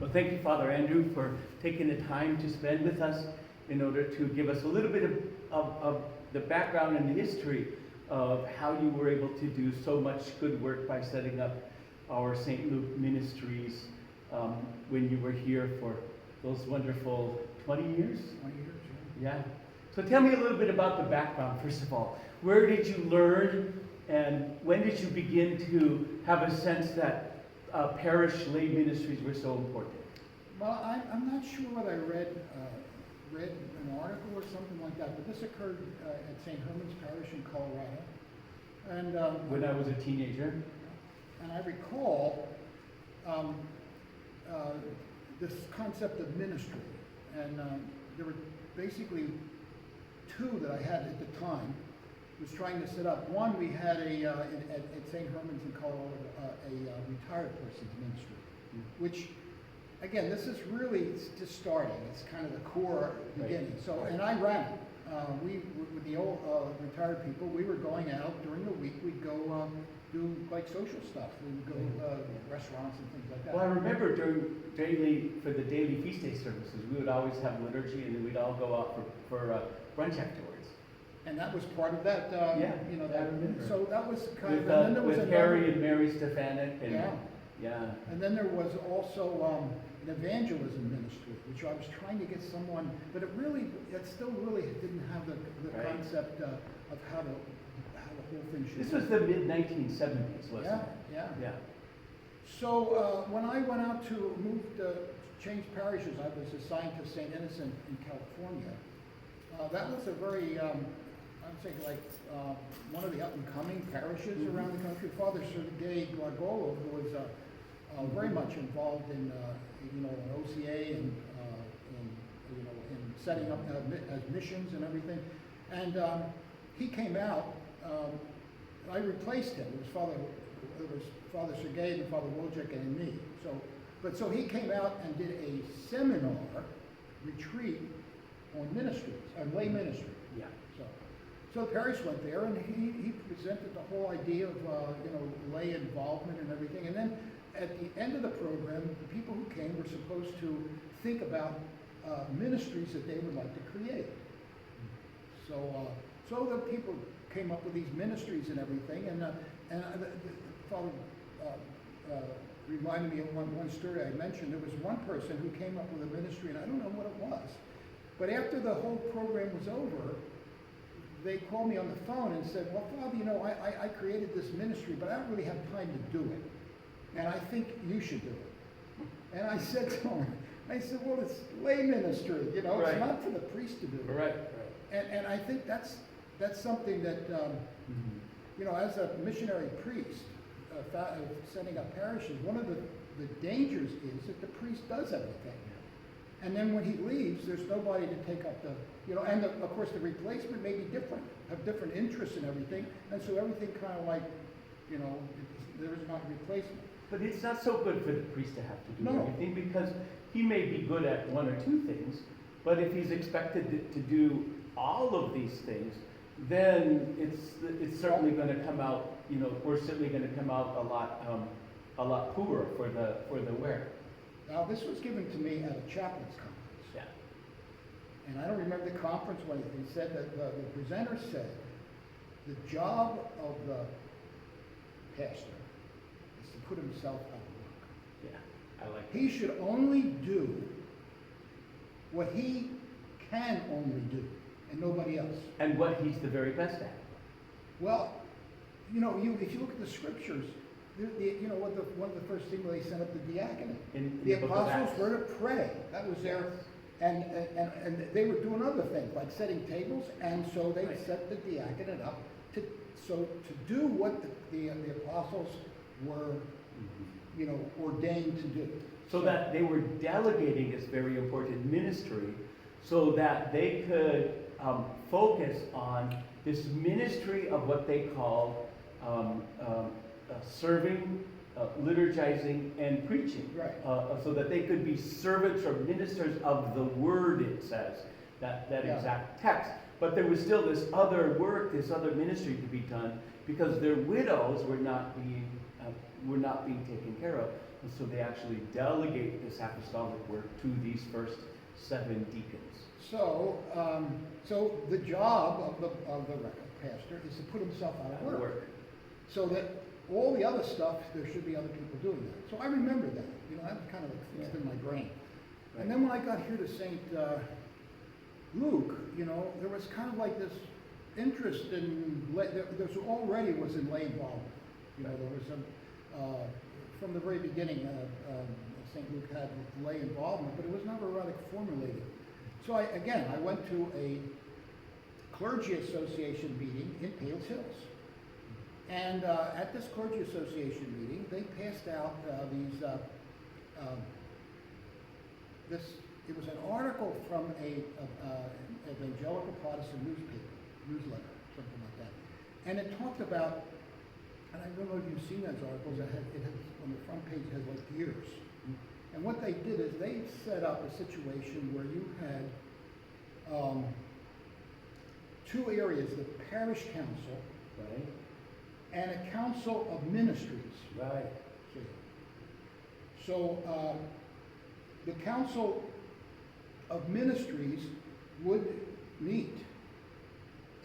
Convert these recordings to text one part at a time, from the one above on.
Well, thank you, Father Andrew, for taking the time to spend with us in order to give us a little bit of the background and the history of how you were able to do so much good work by setting up our St. Luke Ministries when you were here for those wonderful 20 years? 20 years, Yeah. So tell me a little bit about the background, first of all. Where did you learn, and when did you begin to have a sense that parish lay ministries were so important? Well, I'm not sure what I read an article or something like that, but this occurred at St. Herman's Parish in Colorado. And When I was a teenager? And I recall this concept of ministry, and there were basically two that I had at the time. Was trying to set up. One, we had at St. Herman's in Colorado a retired person's ministry, which, again, this is really just starting. It's kind of the core beginning. So, and I ran it. We with the old retired people, we were going out during the week. We'd go do like social stuff. We'd go restaurants and things like that. Well, I remember for the daily feast day services, we would always have liturgy, and then we'd all go out for brunch afterwards. And that was part of that. You know, that. So that was kind with, of. And then there was with another, Harry and Mary Stefanik. And, yeah. And then there was also an evangelism ministry, which I was trying to get someone, but it still really didn't have the concept of how the whole thing should. This was the mid 1970s, wasn't it? Yeah. So when I went out to change parishes, I was assigned to St. Innocent in California. That was a very, I'd say like one of the up-and-coming parishes around the country. Father Sergei Glargolov, who was very much involved in, an OCA and in setting up as missions and everything. And he came out. I replaced him. It was Father Sergei and Father Wojcik and me. So he came out and did a seminar retreat on ministries, on lay ministry. Yeah. So the parish went there, and he presented the whole idea of lay involvement and everything. And then at the end of the program, the people who came were supposed to think about ministries that they would like to create. So the people came up with these ministries and everything. And the Father reminded me of one story I mentioned. There was one person who came up with a ministry, and I don't know what it was. But after the whole program was over, they called me on the phone and said, well, Father, I created this ministry, but I don't really have time to do it. And I think you should do it. And I said to him, well, it's lay ministry, it's not for the priest to do it. Right. And I think that's something that, as a missionary priest, setting up parishes, one of the dangers is that the priest does everything. And then when he leaves, there's nobody to take up and of course the replacement may be different, have different interests and everything, and so everything kind of like, there is not a replacement. But it's not so good for the priest to have to do No. everything, because he may be good at one or two things, but if he's expected to do all of these things, then it's certainly going to come out, we're certainly going to come out a lot poorer for the wearer. Now, this was given to me at a chaplain's conference. Yeah. And I don't remember the conference when he said that the presenter said the job of the pastor is to put himself out of work. Yeah, I like that. He should only do what he can only do, and nobody else. And what he's the very best at. Well, if you look at the scriptures, one of the first things they sent up the diaconate. The apostles were to pray. That was their, and they were doing other things like setting tables, and so they set the diaconate up to do what the apostles were, ordained to do. So that they were delegating this very important ministry, so that they could focus on this ministry of what they called serving, liturgizing, and preaching. Right. So that they could be servants or ministers of the word, it says, that exact text. But there was still this other work, this other ministry to be done, because their widows were not being taken care of. And so they actually delegate this apostolic work to these first 7 deacons. So, so the job of the pastor is to put himself out of work. So that all the other stuff, there should be other people doing that. So I remember that, you know, that was kind of like fixed in my brain. Right. And then when I got here to St. Luke, you know, there was kind of like this interest in, there already was in lay involvement. You know, there was some, from the very beginning, St. Luke had lay involvement, but it was never really formulated. So I went to a clergy association meeting in Pales Hills. And at this clergy association meeting, they passed out it was an article from a evangelical Protestant newsletter, something like that. And it talked about, and I don't know if you've seen those articles, it has on the front page, it has like years. And what they did is they set up a situation where you had 2 areas, the parish council, Right? and a council of ministries. Right. So the council of ministries would meet,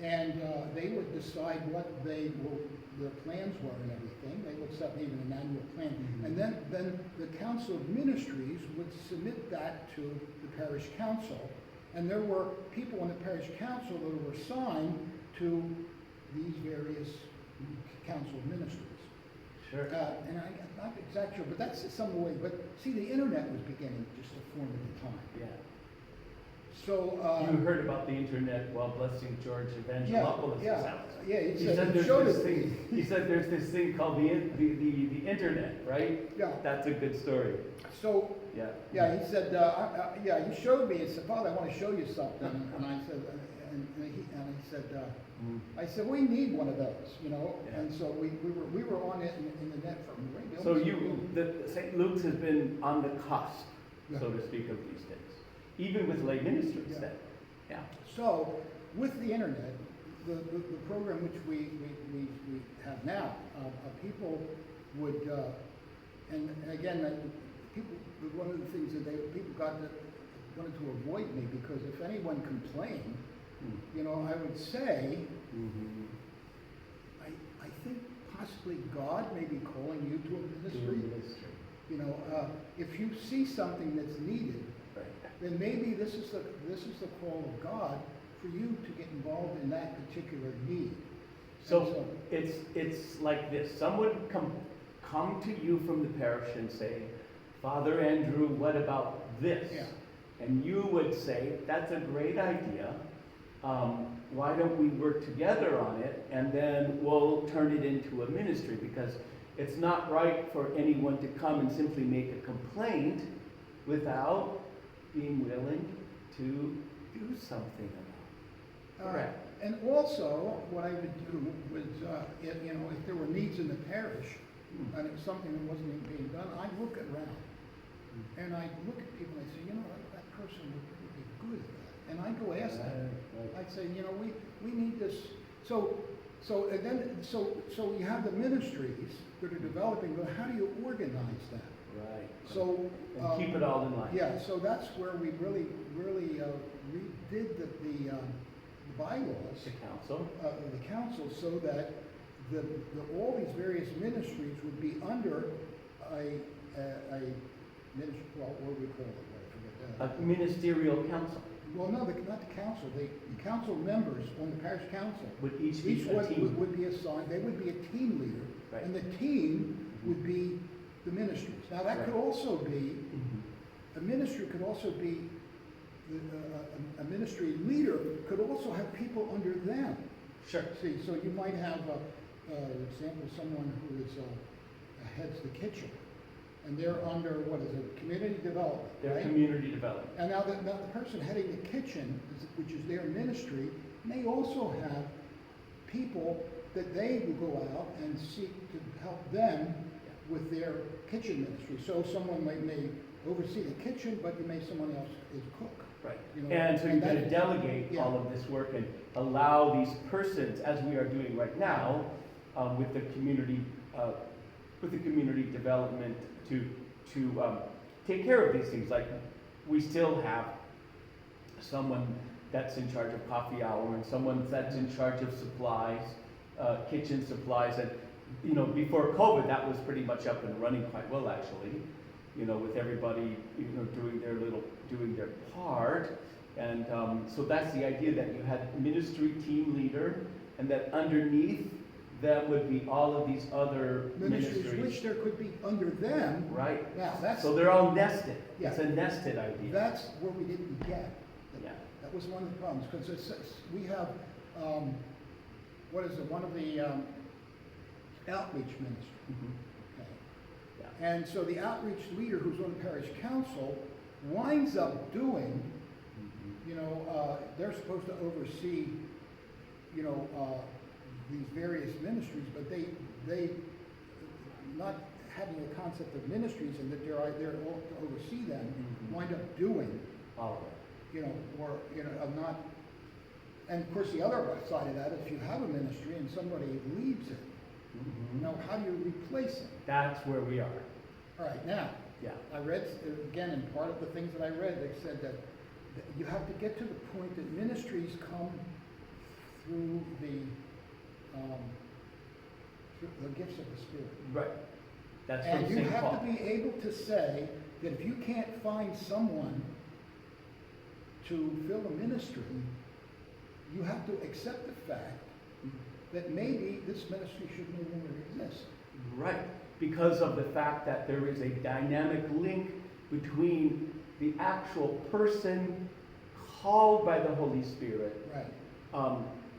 and they would decide what their plans were and everything. They would set even an annual plan, Mm-hmm. and then the council of ministries would submit that to the parish council, and there were people in the parish council that were assigned to these various council of ministries. Sure. And I'm not exactly sure, but that's some way. But see, the internet was beginning just to form at the time. Yeah. So You heard about the internet while blessing George Evangelopoulos' house. Yeah. He said there's this thing called the internet, right? Yeah. That's a good story. So Yeah. he said, he showed me. He said, Father, I want to show you something. And I said, he said, I said, we need one of those, you know. Yeah. And so we were on it in the net from radio. So St. Luke's has been on the cusp, Yeah. so to speak, of these days, even with lay ministries. Yeah. Then, yeah. So, with the internet, the program which we have now, people would, and again, people, one of the things that people wanted to avoid me, because if anyone complained, you know, I would say, Mm-hmm. I think possibly God may be calling you to a ministry. You know, if you see something that's needed, Right. then maybe this is the call of God for you to get involved in that particular need. So it's like this. Someone come to you from the parish and say, Father Andrew, what about this? Yeah. And you would say, that's a great idea. Why don't we work together on it, and then we'll turn it into a ministry, because it's not right for anyone to come and simply make a complaint without being willing to do something about it. Correct. And also, what I would do was, if there were needs in the parish, and it was something that wasn't even being done, I'd look around. And I'd look at people and I'd say, you know, that person would be good at that. And I'd go ask them. Right. I'd say, you know, we need this. So you have the ministries that are developing, but how do you organize that? Right. So And keep it all in line. yeah, so that's where we really redid the bylaws The council. of the council, so that all these various ministries would be under a ministry. Well, what do we call it? I forget A that. ministerial council Well, no, not the council. The council members on the parish council, would each be each a one team. would be assigned. They would be a team leader, Right. and the team would be the ministries. Now that could Right. also be Mhm. a ministry could also be a ministry leader could also have people under them. Sure. See, so you might have, example, someone who is heads the kitchen, and they're under what is it, community development, Their right? community development. And now the person heading the kitchen, which is their ministry, may also have people that they will go out and seek to help them with their kitchen ministry. So someone may oversee the kitchen, but someone else is cook. Right. You know, And so you're and going to that- delegate yeah. all of this work and allow these persons, as we are doing right now, with the community development, to take care of these things. Like, we still have someone that's in charge of coffee hour and someone that's in charge of supplies, kitchen supplies. And, you know, before COVID, that was pretty much up and running quite well, actually, you know, with everybody, you know, doing their part. And so that's the idea, that you had ministry team leader, and that underneath them would be all of these other ministries. Which there could be under them. Right. Now, that's. So they're all nested. Yeah. It's a nested idea. That's where we didn't get. Yeah. That was one of the problems, because we have, one of the outreach ministries. Mhm. Okay. Yeah. And so the outreach leader who's on the parish council winds up doing, Mhm. you know, they're supposed to oversee, you know, these various ministries, but they not having the concept of ministries and that they're there all to oversee them, Mhm. wind up doing, All of it. you know, or, you know, of not, and of course the other side of that, if you have a ministry and somebody leaves it, Mhm. you know, how do you replace it? That's where we are. All right, now, Yeah. I read, again, in part of the things that I read, they said that you have to get to the point that ministries come through the gifts of the Spirit. Right. That's from And you St. have Paul. to be able to say that if you can't find someone to fill a ministry, you have to accept the fact that maybe this ministry should no longer exist. Right, because of the fact that there is a dynamic link between the actual person called by the Holy Spirit, Right.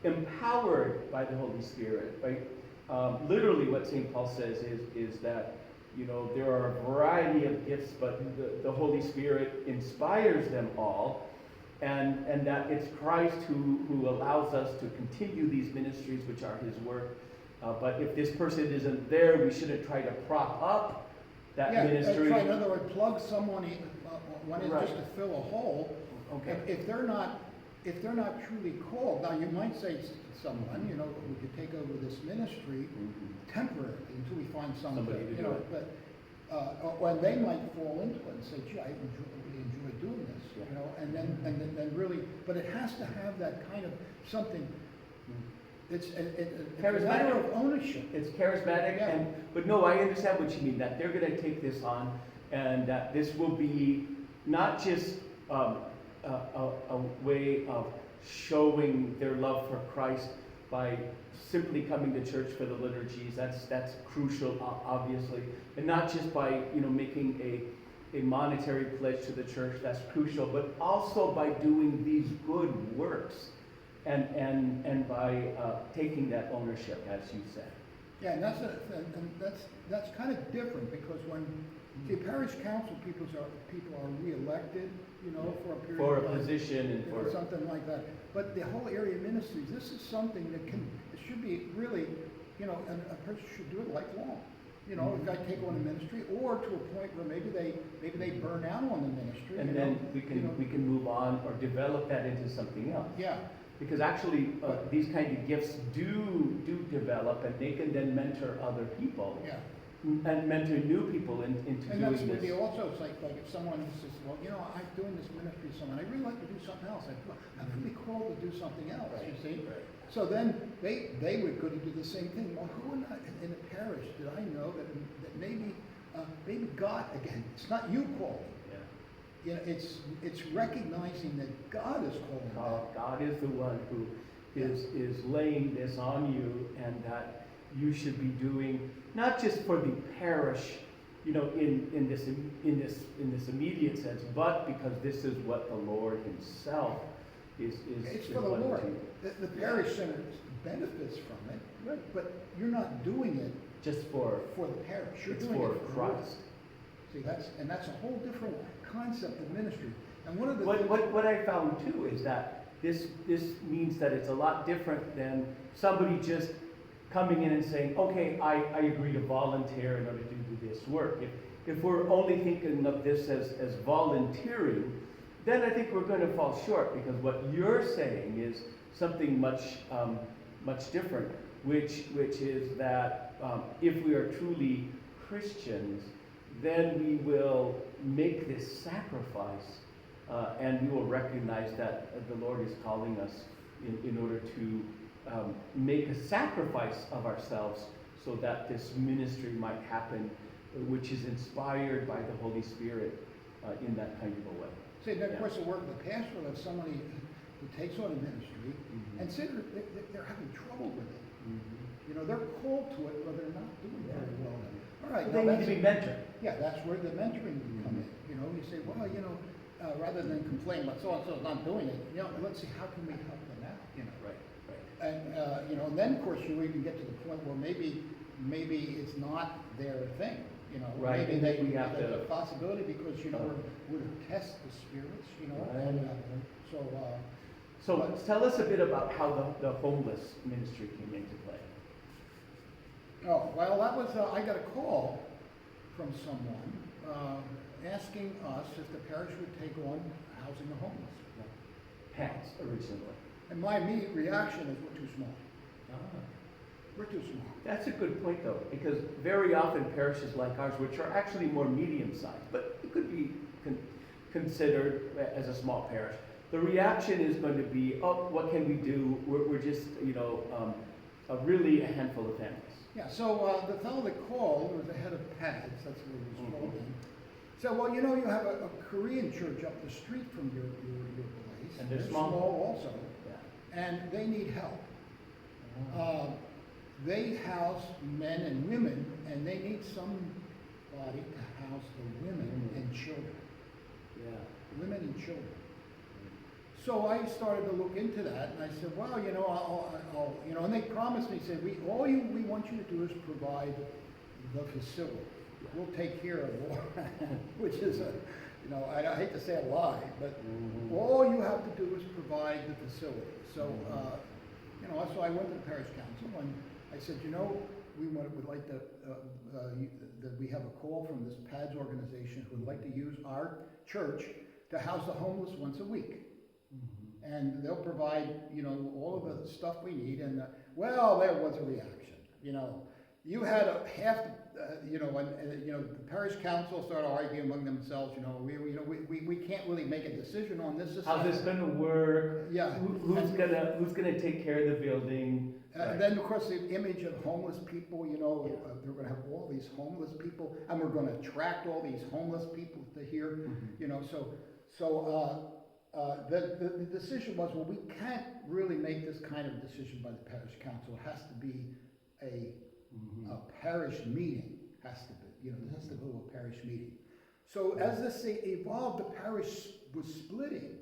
Empowered by the Holy Spirit, right? Literally what St. Paul says is that, you know, there are a variety of gifts, but the Holy Spirit inspires them all, and that it's Christ who allows us to continue these ministries, which are his work. But if this person isn't there, we shouldn't try to prop up that ministry. Yeah, in other words, plug someone in, one in Right. just to fill a hole. Okay. If they're not truly called, now you might say to someone, you know, we could take over this ministry Mhm. temporarily until we find Somebody somebody, to you do know, it. but, or they might fall into it and say, gee, I really enjoy doing this, Yeah. you know, and then really, but it has to have that kind of something, it's a matter of ownership. It's charismatic, Yeah. but no, I understand what you mean, that they're gonna take this on, and that this will be not just a way of showing their love for Christ by simply coming to church for the liturgies. That's crucial, obviously, and not just by, you know, making a monetary pledge to the church. That's crucial, but also by doing these good works, and by taking that ownership, as you said. Yeah, and that's kind of different, because when the parish council people are re-elected, you know, for a period For of a time, position and or for, something like that. But the whole area ministries, this is something that it should be really, you know, a person should do it lifelong. You know, if I take on a ministry, or to a point where maybe they burn out on the ministry. and you then know, we can move on or develop that into something else. Yeah, Because actually, these kind of gifts do develop, and they can then mentor other people, yeah. and mentor new people into And that's doing really this. also, it's like if someone says, well, you know, I'm doing this ministry to someone, I really like to do something else. I'm really called to do something else, you see? Right. So then they would go to do the same thing. Well, who in the parish did I know that maybe God, again, it's not you calling. Yeah. You know, it's recognizing that God is calling them. God is the one who is laying this on you, and that you should be doing, not just for the parish, you know, in this immediate sense, but because this is what the Lord himself is It's for the wanting Lord. to- The parish center benefits from it, Right. but you're not doing it Just for, for the parish. You're it's doing for it for the Lord. Christ. See, that's a whole different concept of ministry. And one of the What I found too is that this means that it's a lot different than somebody just coming in and saying, okay, I agree to volunteer in order to do this work. If we're only thinking of this as volunteering, then I think we're going to fall short, because what you're saying is something much different, which is that if we are truly Christians, then we will make this sacrifice, and we will recognize that the Lord is calling us in order to make a sacrifice of ourselves so that this ministry might happen, which is inspired by the Holy Spirit in that kind of a way. See, then, of Yeah. course, the work of the pastor is somebody who takes on a ministry Mhm. and say they're having trouble with it. Mhm. You know, they're called to it, but they're not doing very well. All right, They now need to be that's, mentored. yeah, that's where the mentoring would come in. You know, you say, well, you know, rather than complain about so-and-so's not doing it, you know, let's see, how can we help them out, you know? Right, right. And, you know, and then, of course, you even get to the point where maybe it's not their thing, you know? Right, Maybe and they, then we have there's to- a possibility because, you know, we're to test the spirits, you know? Right. And, so, So But- tell us a bit about how the homeless ministry came into play. oh, well, that was, I got a call from someone, asking us if the parish would take on housing the homeless. Pats originally. And my immediate reaction is, we're too small. Ah. We're too small. That's a good point though, because very often parishes like ours, which are actually more medium-sized, but it could be considered as a small parish, the reaction is going to be, oh, what can we do? We're just, you know, really a handful of families. Yeah, so the fellow that called, who was the head of PADS, that's what he was called in, said, well, you know, you have a Korean church up the street from your place. And they're small. also, Yeah. and they need help. They house men and women, and they need somebody to house the women and children. Yeah. Women and children. So I started to look into that, and I said, well, you know, I'll you know, and they promised me, said, we want you to do is provide the facility. We'll take care of all, which is a, you know, I hate to say a lie, but all you have to do is provide the facility. So, you know, so I went to the parish council, and I said, you know, would like to, that we have a call from this PADS organization who would like to use our church to house the homeless once a week. And they'll provide, you know, all of the stuff we need. And, well, there was a reaction. You know, you had half, you know, and, you know, the parish council started arguing among themselves, you know, we can't really make a decision on this. How's this going to work? Yeah. Who's gonna take care of the building? And then, of course, the image of homeless people, you know, they're going to have all these homeless people, and we're going to attract all these homeless people to here, you know, the decision was, well, we can't really make this kind of decision by the parish council. It has to be a parish meeting, has to be, you know, it has to go to a parish meeting. So as this evolved, the parish was splitting.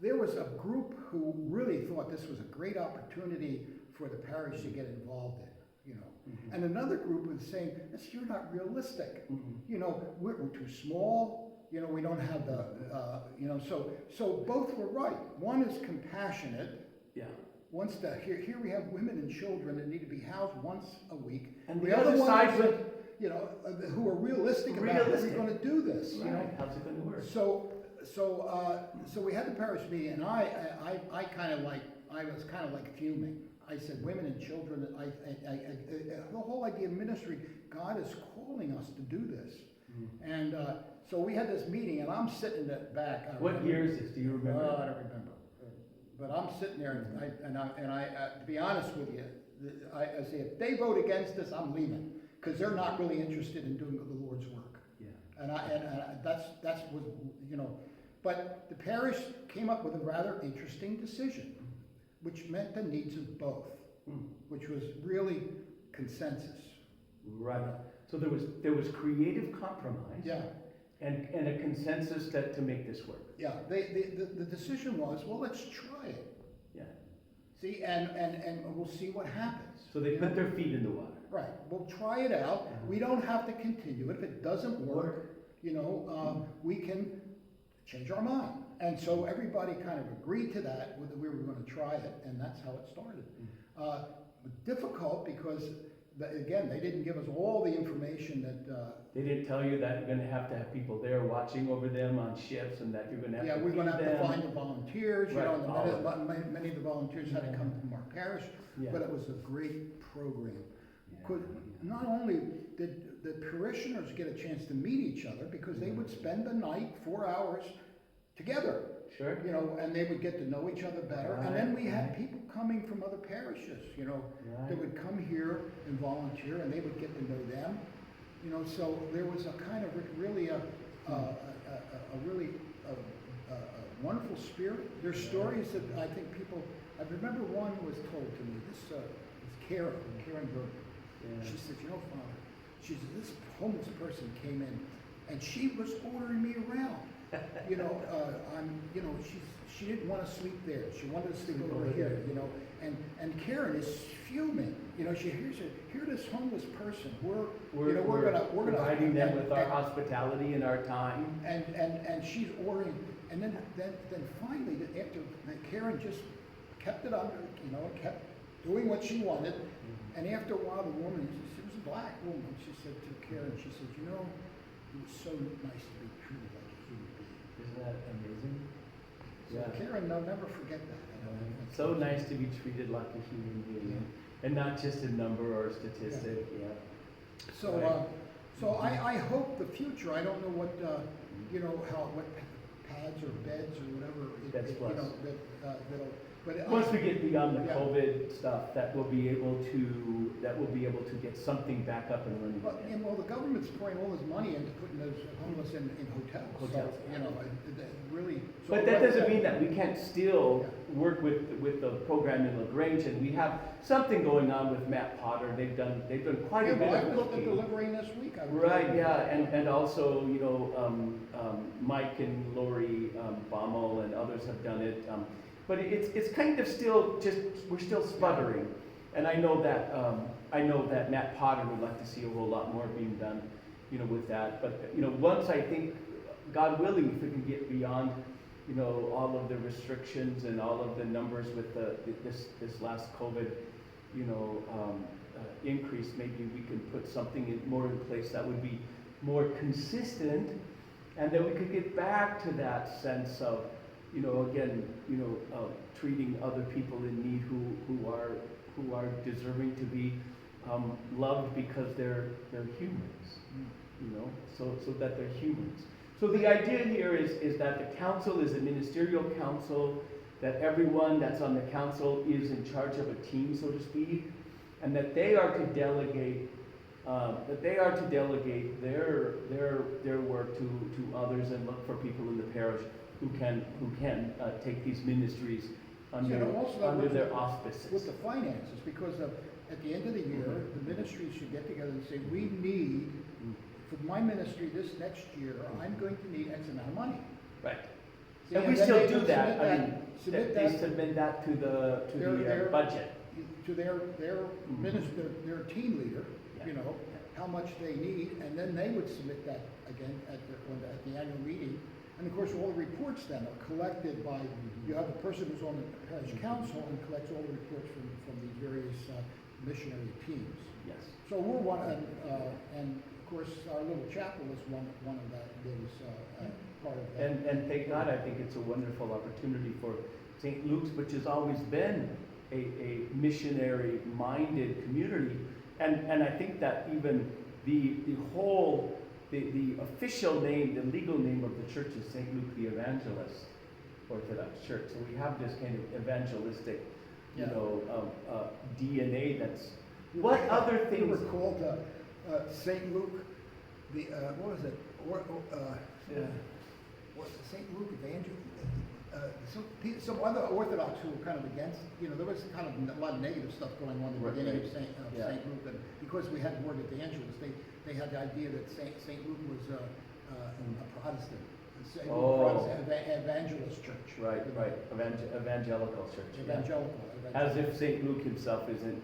There was a group who really thought this was a great opportunity for the parish to get involved in, you know. And another group was saying, you're not realistic. You know, we're too small. You know, we don't have the, you know, so both were right. One is compassionate. Yeah. Wants to, here we have women and children that need to be housed once a week. And the other side was, would, you know, who are realistic about how we're going to do this. right. You know? How's it going to work? So we had the parish meeting, and I kind of like, I was kind of like fuming. I said, women and children, the whole idea of ministry, God is calling us to do this. And so we had this meeting, and I'm sitting in the back. What year is this? Do you remember? I don't remember. But I'm sitting there, and I to be honest with you, I say, if they vote against this, I'm leaving, because they're not really interested in doing the Lord's work. Yeah. And that's what, you know, but the parish came up with a rather interesting decision, which met the needs of both, which was really consensus. Right. So there was creative compromise. Yeah. And a consensus to make this work. Yeah. The decision was, well, let's try it. Yeah. See, and we'll see what happens. So they put their feet in the water. Right. We'll try it out. We don't have to continue it. If it doesn't work, you know, we can change our mind. And so everybody kind of agreed to that, that we were going to try it, and that's how it started. Difficult because, again, they didn't give us all the information that... They didn't tell you that you're going to have people there watching over them on shifts, and that you're going to have to we're going to have feed to them. find the volunteers, Right, you know, many of the volunteers had to come from our parish, Yeah. but it was a great program. could, not only did the parishioners get a chance to meet each other, because they would spend the night, 4 hours together, Sure. you know, and they would get to know each other better. And then we had people coming from other parishes, you know, Right. that would come here and volunteer, and they would get to know them. You know, so there was a kind of really a really wonderful spirit. There's stories that I think people, I remember one was told to me, this Karen Berger. Yeah. She said, you know, Father, she said, this homeless person came in, and she was ordering me around. You know, she didn't want to sleep there. She wanted to sleep over here, you know. And Karen is fuming. You know, she hears it. Here, this homeless person. We're gonna providing them with our hospitality and our time. And she's ordering. And then finally, after Karen just kept it under, you know, and kept doing what she wanted. And after a while, the woman, she was a black woman. She said to Karen, she said, you know, it was so nice to be treated like a human being. Isn't that amazing? So Karen, I'll never forget that. It's so nice to be treated like a human being, and not just a number or a statistic. Yeah. So, Right. so I hope the future. I don't know what you know what pads or beds or whatever. Beds you plus. know that'll. But Once we get beyond the Yeah. COVID stuff, that we'll be able to get something back up and running But, again. well, the government's pouring all this money into putting those homeless in hotels. Hotels. So, you know, really. So But that doesn't mean that we can't still work with the program in LaGrange, and we have something going on with Matt Potter. They've done quite a bit I of was cooking. delivering this week. Right, yeah, and also, you know, Mike and Lori Baumel and others have done it. But it's kind of still we're still sputtering. And I know that Matt Potter would like to see a whole lot more being done, you know, with that. But, you know, once I think, God willing, if we can get beyond, you know, all of the restrictions and all of the numbers with this last COVID, you know, increase, maybe we can put something more in place that would be more consistent, and then we could get back to that sense of, you know, again, you know, treating other people in need who are deserving to be loved because they're humans, you know, so that they're humans. So the idea here is that the council is a ministerial council, that everyone that's on the council is in charge of a team, so to speak, and that they are to delegate their work to others and look for people in the parish who can take these ministries under their auspices. With the finances, because at the end of the year, the ministries should get together and say, we need, for my ministry this next year, I'm going to need X amount of money. Right. See, And we then still they do would that. I mean, submit they that submit that to the budget. to their minister, their team leader, you know, how much they need, and then they would submit that again at the annual meeting. And of course, all the reports then are collected by, you have the person who's on the parish council and collects all the reports from these various missionary teams. Yes. So we're one, and of course, our little chapel is one of that, part of that. And thank God, I think it's a wonderful opportunity for St. Luke's, which has always been a missionary-minded community. And I think that even the official name, the legal name of the church is St. Luke the Evangelist Orthodox Church. So we have this kind of evangelistic, you know, DNA that's, what other We things? were called St. Luke, what was it? St. Luke Evangel. Some other Orthodox who were kind of against, you know, there was kind of a lot of negative stuff going on in the beginning of St. Luke, and because we had the word evangelist, they had the idea that St. Luke was a Protestant. Evangelist church. Right. Evangelical church. yeah. Evangelical. As if St. Luke himself isn't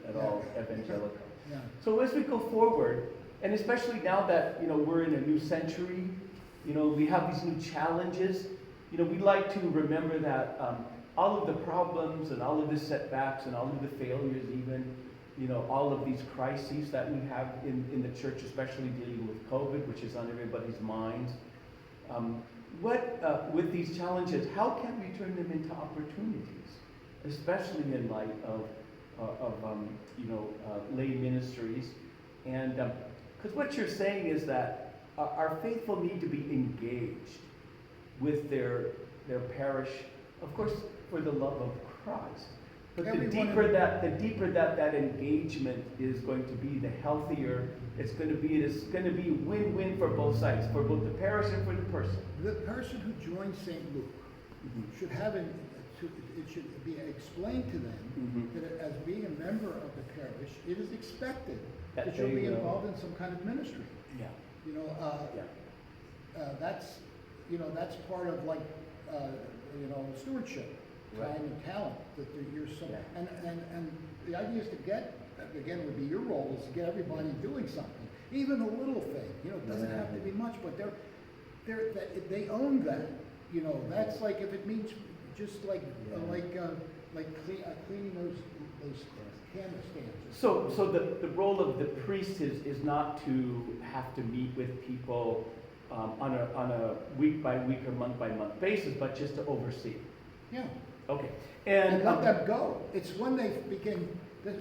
at all evangelical. Yeah. So as we go forward, and especially now that, you know, we're in a new century, you know, we have these new challenges, you know, we like to remember that all of the problems and all of the setbacks and all of the failures even, you know, all of these crises that we have in the church, especially dealing with COVID, which is on everybody's minds. With these challenges, how can we turn them into opportunities, especially in light of lay ministries. And, because what you're saying is that our faithful need to be engaged with their parish, of course, for the love of Christ. But the deeper that engagement is going to be, the healthier it's going to be. It's going to be win-win for both sides, for both the parish and for the person. The person who joins St. Luke should have it should be explained to them that as being a member of the parish, it is expected that you'll be involved in some kind of ministry. Yeah. You know, that's part of like stewardship, time and talent that you're so. And the idea is to get, again, would be your role, is to get everybody doing something, even a little thing. You know, it doesn't have to be much, but they own that. You know, that's like if it means just cleaning those canvas stands. So the role of the priest is not to have to meet with people on a week by week or month by month basis, but just to oversee. Yeah. Okay. And let them go. It's when they begin.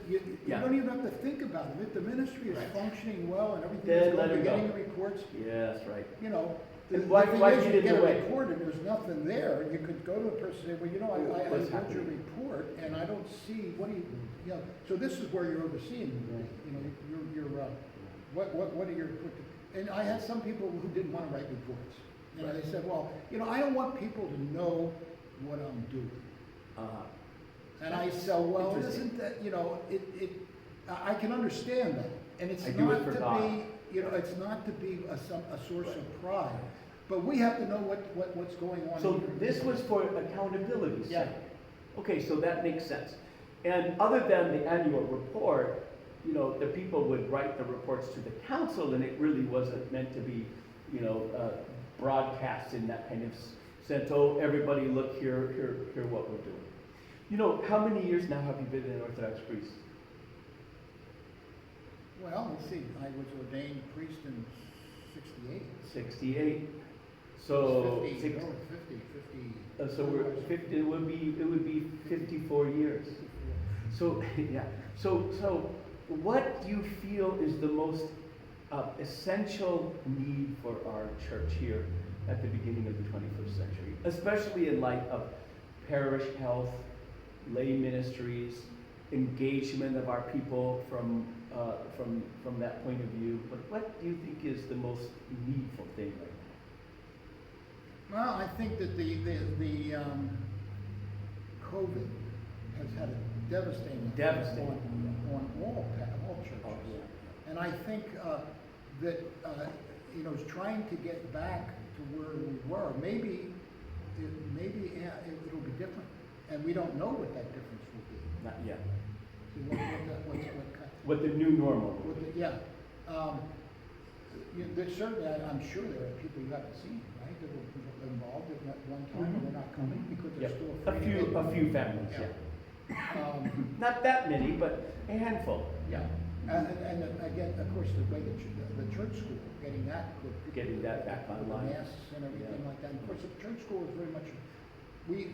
You don't even have to think about it. If the ministry is functioning well and everything is good, you're getting the reports. Yes, right. You know, and why get a report and there's nothing there, you could go to a person and say, well, you know, I read your report and I don't see, what do you know, so this is where you're overseeing, you know, you're what are your, and I had some people who didn't want to write reports. And I said, well, you know, I don't want people to know what I'm doing. And I said, well, isn't that, you know, I can understand that. And it's not to be, you know, it's not to be a source of pride. But we have to know what's going on. So this was for accountability's sake. Okay, so that makes sense. And other than the annual report, you know, the people would write the reports to the council, and it really wasn't meant to be, you know, broadcast in that kind of sense. Oh, everybody look here what we're doing. You know, how many years now have you been an Orthodox priest? Well, let's see. I was ordained priest in 68. 68. So 50. So we're 50. It would be 54 years. So yeah. So what do you feel is the most essential need for our church here at the beginning of the 21st century, especially in light of parish health, lay ministries, engagement of our people from that point of view? But what do you think is the most needful thing right now? Well, I think that the COVID has had a devastating effect on all churches. Oh, yeah. And I think that you know, trying to get back to where we were, maybe it'll be different, and we don't know what that difference will be. Not yet. What the new normal will be. There's certainly, I'm sure there are people you haven't seen, right, that were involved at one time and they're not coming because they're still afraid. A few families, not that many, but a handful. Yeah. And again, of course, the way the church school, getting that back online, the masks and everything like that. And of course, the church school is very much, we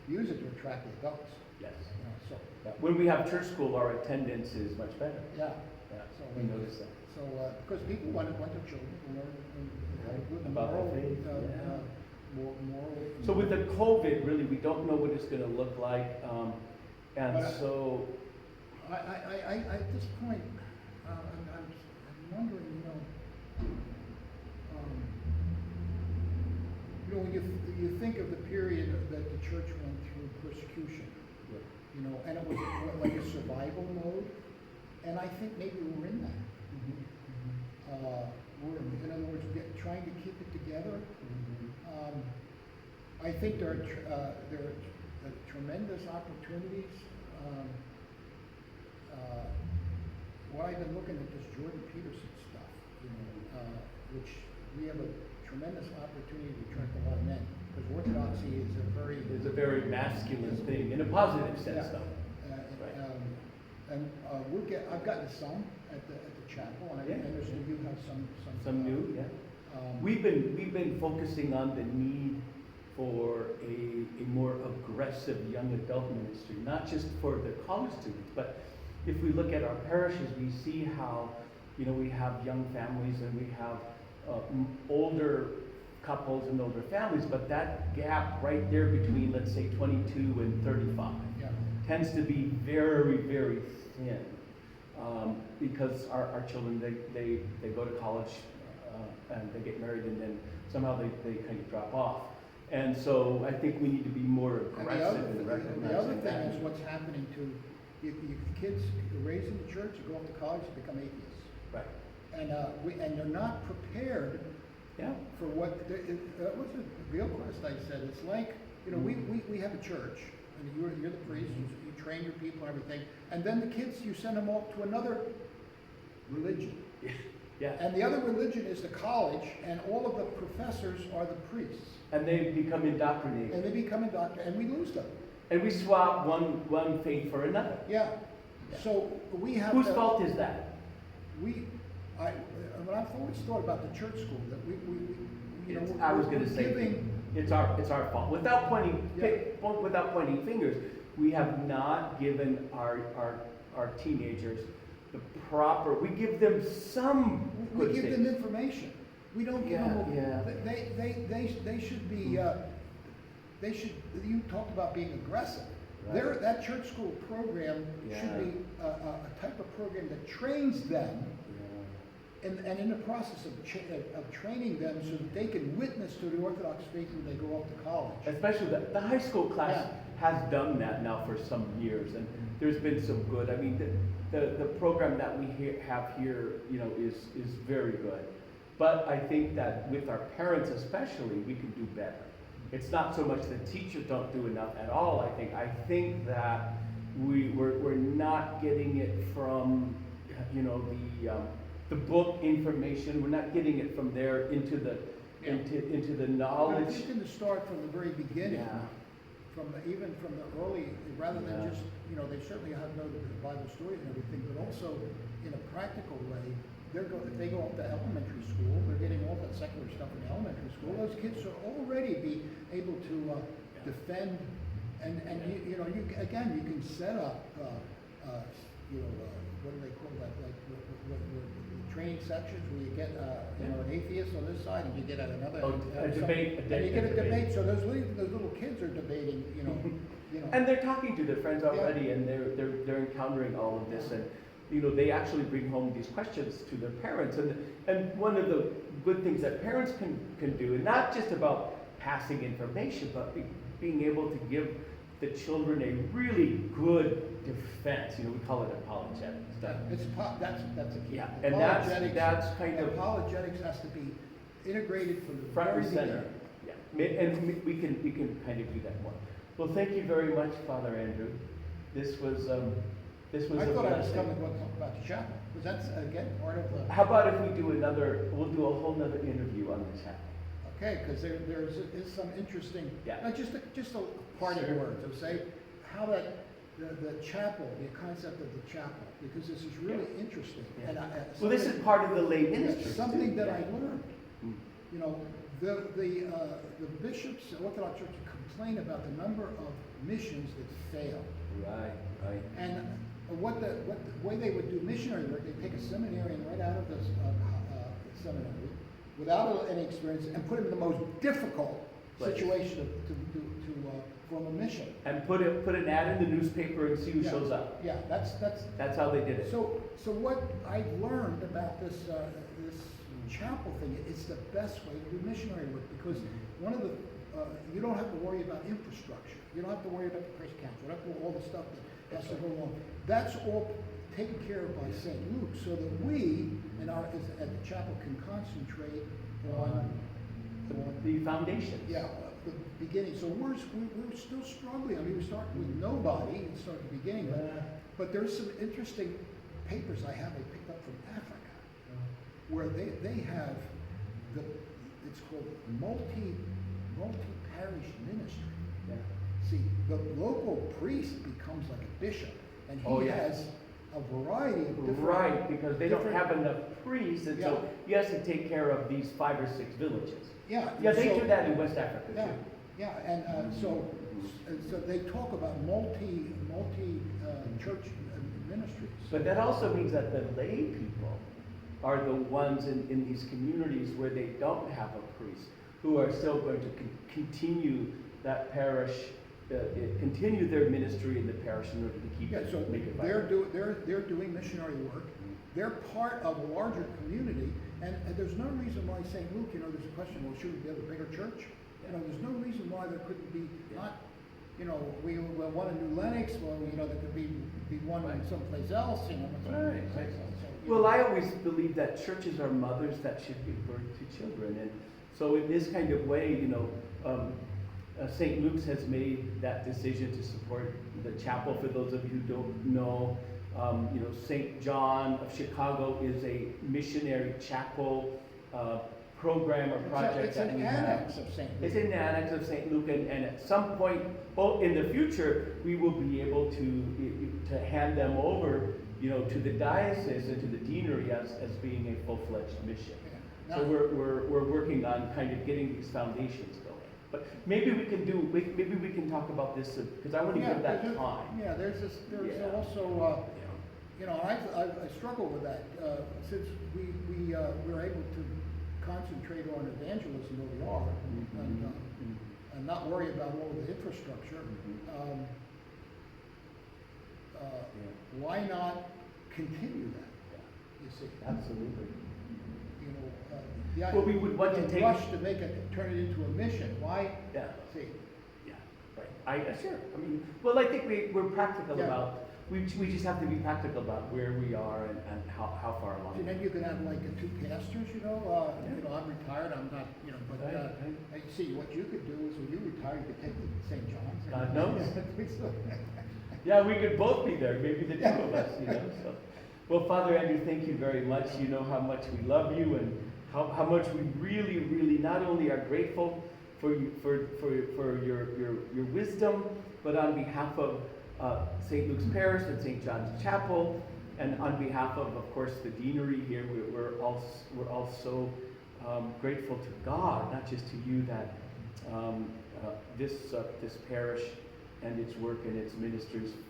use it to attract the adults. Yes. You know, so when we have church school, our attendance is much better. Yeah. So we notice that. So because people want their children to learn about moral, the faith. moral. So with the COVID, really, we don't know what it's going to look like, and so. I at this point, I'm wondering, when you think of the period that the church went through persecution, you know, and it was like a survival mode, and I think maybe we're in that. We're, in other words, trying to keep it together. I think there are tremendous opportunities. What I've been looking at this Jordan Peterson stuff, which we have a tremendous opportunity to attract a lot of men, because Orthodoxy is a very masculine thing in a positive sense, though. I've gotten some at the chapel, and I understand you have some new, yeah. We've been focusing on the need for a more aggressive young adult ministry, not just for the college students, but if we look at our parishes, we see how, we have young families and we have older couples and older families, but that gap right there between, let's say, 22 and 35 Yeah. tends to be very, very thin. Because our children, they go to college and they get married, and then somehow they kind of drop off. And so I think we need to be more And aggressive in the other recognizing thing that. is what's happening to, kids raised in the church, you go off to college, you become atheists. Right. And they're not prepared Yeah. for what, what's it, Gilchrist, I said, it's like, we have a church, and you're the priest, you train your people and everything, and then the kids, you send them off to another religion. Yeah. And the other religion is the college, and all of the professors are the priests. And they become indoctrinated. And they become indoctrinated, and we lose them. And we swap one faith for another. Yeah. Yeah. So we have Whose to- fault is that? When I've always thought about the church school, that we I was going we're to say giving, it's our fault. Without pointing Yeah. without pointing fingers, we have not given our teenagers the proper. We give them some we good give things. them information. We don't give them, Yeah. they should be, you talked about being aggressive. Right. That church school program Yeah. should be a type of program that trains them, and in the process of training them so that they can witness to the Orthodox faith when they go off to college. Especially the high school class Yeah. has done that now for some years, and there's been some good. I mean, the program that we have here, is very good. But I think that with our parents especially, we can do better. It's not so much the teachers don't do enough at all. I think that we're not getting it from, the book information. We're not getting it from there into the But knowledge. if you can start from the very beginning, Yeah. even from the early, rather than Yeah. just, they certainly have know the Bible stories and everything, but also in a practical way, if they go up to elementary school, they're getting all that secular stuff in elementary school. Those kids should already be able to defend, and you can set up, what do they call that, like, training sections where you get, an atheist on this side and you get another. A debate. And you get a debate, so those little kids are debating, And they're talking to their friends already, and they're encountering all of this, and they actually bring home these questions to their parents. And one of the good things that parents can do, and not just about passing information, but being able to give the children a really good defense. We call it apologetics. That's a key. Yeah, and that's kind of apologetics has to be integrated from the front very and center. beginning. Yeah, and we can kind of do that more. Well, thank you very much, Father Andrew. This was I a thought I was blessing. coming to talk about the chapel, because that's, again, part of the, How about if we do we'll do a whole nother interview on the chapel. okay, because there is some interesting, Yeah. just a parting Sure. word, to say how that, the chapel, the concept of the chapel, because this is really interesting. Yeah. And Well, this is part of the lay ministry. something too. that Yeah. I learned. Mm. The bishops, the Orthodox Church complain about the number of missions that fail. Right. And what the way they would do missionary work, they take a seminarian right out of this seminary without any experience and put him in the most difficult Right. situation to form a mission. And put an ad in the newspaper and see who Yeah. shows up. Yeah, That's how they did it. so what I've learned about this chapel thing, it's the best way to do missionary work, because one of the you don't have to worry about infrastructure. You don't have to worry about the press council. You don't have to all the stuff that has to go along. That's all taken care of by St. Luke, so that we at the chapel can concentrate on The foundation. the beginning. So we're still struggling. I mean, we start with nobody and start at the beginning, but there's some interesting papers I picked up from Africa, where they have it's called multi-parish ministry. Yeah. See, the local priest becomes like a bishop, and he Oh, yeah. has a variety of different. Right, because they don't different- have enough priests, and so he has to take care of these 5 or 6 villages. Yeah. Yeah, they so- do that in West Africa Yeah, too. Yeah, and so they talk about church ministries. But that also means that the lay people are the ones in these communities where they don't have a priest, who are still going to continue that parish, continue their ministry in the parish in order to keep Yeah, it, so make it they're vibrant. doing missionary work. They're part of a larger community, and there's no reason why St. Luke, there's a question, well, should we have a bigger church? There's no reason why there couldn't be, not, we want a new Lenox, well, there could be one Right. someplace else, Right. So, Well, I always believe that churches are mothers that should give birth to children, and so in this kind of way, St. Luke's has made that decision to support the chapel. For those of you who don't know, St. John of Chicago is a missionary chapel program or project it's that an we annex have. of St. It's Luke. an annex of St. Luke, and at some point, in the future, we will be able to hand them over, to the diocese and to the deanery as being a full-fledged mission. Yeah. So Now- we're working on kind of getting these foundations going. But maybe we can talk about this, because I want to give that time. Yeah, there's Yeah. also, I struggle with that, since we're able to concentrate on evangelism where we are, and not worry about all of the infrastructure. Why not continue that, you see? Absolutely. Yeah, Well, we would want to the take- rush to turn it into a mission, why, Yeah. see? Yeah, right. Sure. I think we're practical Yeah. about, we just have to be practical about where we are and how far along. And then you can have like two pastors, I'm retired, I'm not, but, Right. I see, what you could do is when you retire, you could take it to St. John's. God knows. Yeah, we could both be there, maybe the two of us, so. Well, Father Andrew, thank you very much. You know how much we love you and how much we really, really not only are grateful for you, for your wisdom, but on behalf of St. Luke's Parish and St. John's Chapel, and on behalf of course, the deanery here, we're all so grateful to God, not just to you, that this parish and its work and its ministries